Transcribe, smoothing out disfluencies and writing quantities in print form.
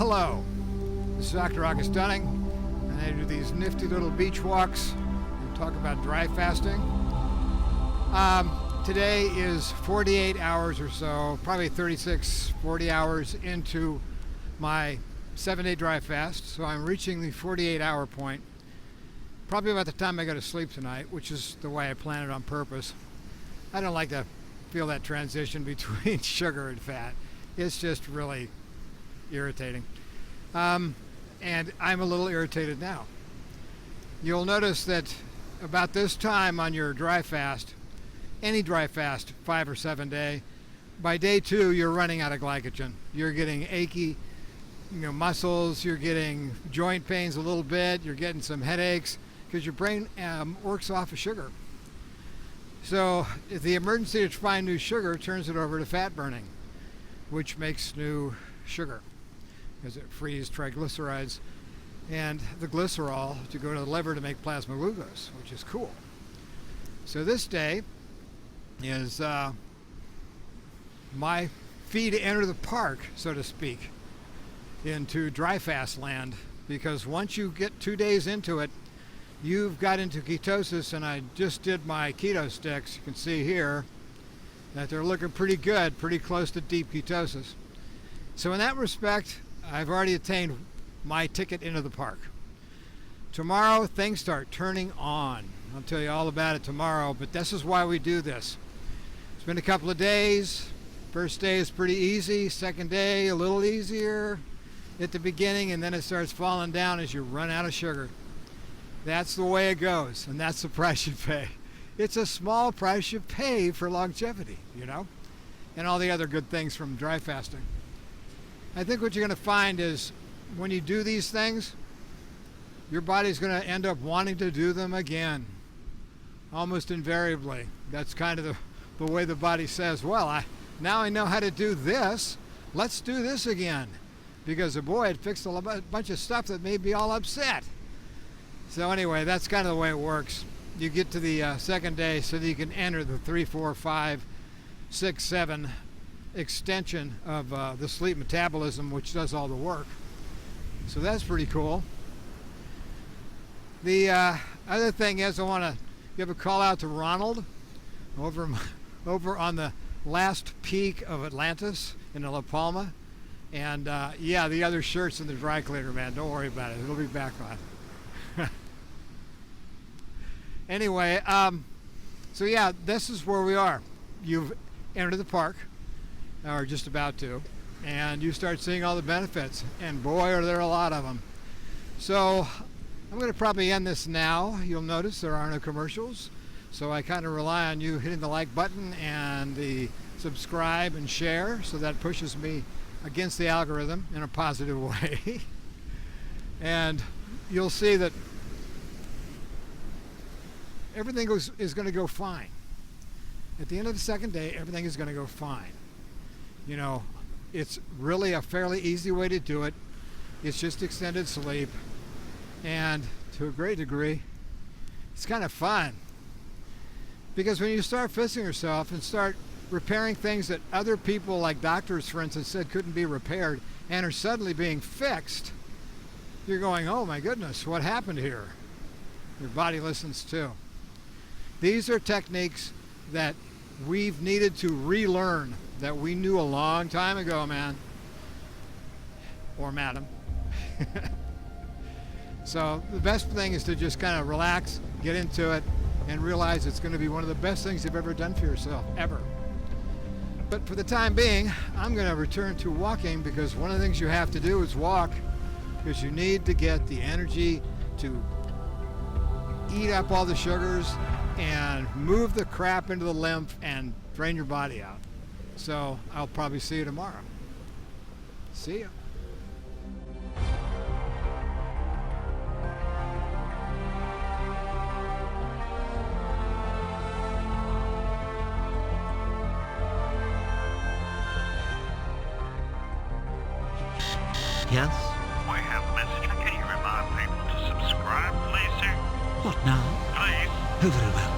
hello. This is Dr. August Dunning, and I do these nifty little beach walks and talk about dry fasting. Today is 48 hours or so, probably 36, 40 hours into my 7-day dry fast, so I'm reaching the 48-hour point, probably about the time I go to sleep tonight, which is the way I plan it on purpose. I don't like to feel that transition between sugar and fat. It's just really irritating. And I'm a little irritated now. You'll notice that about this time on your dry fast, any dry fast, 5 or 7 day, by day 2 you're running out of glycogen. You're getting achy, muscles, you're getting joint pains a little bit, you're getting some headaches because your brain works off of sugar. So the emergency to find new sugar turns it over to fat burning, which makes new sugar because it frees triglycerides and the glycerol to go to the liver to make plasma glucose, which is cool. So this day is my fee to enter the park, so to speak, into dry fast land, because once you get 2 days into it, you've got into ketosis, and I just did my keto sticks. You can see here that they're looking pretty good, pretty close to deep ketosis. So in that respect, I've already attained my ticket into the park. Tomorrow, things start turning on. I'll tell you all about it tomorrow, but this is why we do this. It's been a couple of days. First day is pretty easy. Second day, a little easier at the beginning, and then it starts falling down as you run out of sugar. That's the way it goes, and that's the price you pay. It's a small price you pay for longevity, and all the other good things from dry fasting. I think what you're going to find is when you do these things, your body's going to end up wanting to do them again, almost invariably. That's kind of the way the body says, well, now I know how to do this, let's do this again. Because, boy, it fixed a bunch of stuff that made me all upset. So anyway, that's kind of the way it works. You get to the second day so that you can enter the 3, 4, 5, 6, 7 extension of the sleep metabolism, which does all the work. So that's pretty cool. The other thing is I want to give a call out to Ronald over on the last peak of Atlantis in La Palma. And yeah, the other shirt's in the dry cleaner, man. Don't worry about it. It'll be back on. Anyway, so yeah, this is where we are. You've entered the park, or just about to, and you start seeing all the benefits. And boy, are there a lot of them. So I'm going to probably end this now. You'll notice there are no commercials. So I kind of rely on you hitting the like button and the subscribe and share, so that pushes me against the algorithm in a positive way. And you'll see that everything is going to go fine. At the end of the second day, everything is going to go fine. It's really a fairly easy way to do it. It's just extended sleep. And to a great degree, it's kind of fun. Because when you start fixing yourself and start repairing things that other people, like doctors, for instance, said couldn't be repaired and are suddenly being fixed, you're going, oh my goodness, what happened here? Your body listens too. These are techniques that we've needed to relearn, that we knew a long time ago, man. Or madam. So the best thing is to just kind of relax, get into it, and realize it's going to be one of the best things you've ever done for yourself, ever. But for the time being, I'm going to return to walking, because one of the things you have to do is walk, because you need to get the energy to eat up all the sugars and move the crap into the lymph and drain your body out. So I'll probably see you tomorrow. See ya. Yes? We have a message. Can you remind people to subscribe, please, sir? What now? Please. Oh, very well.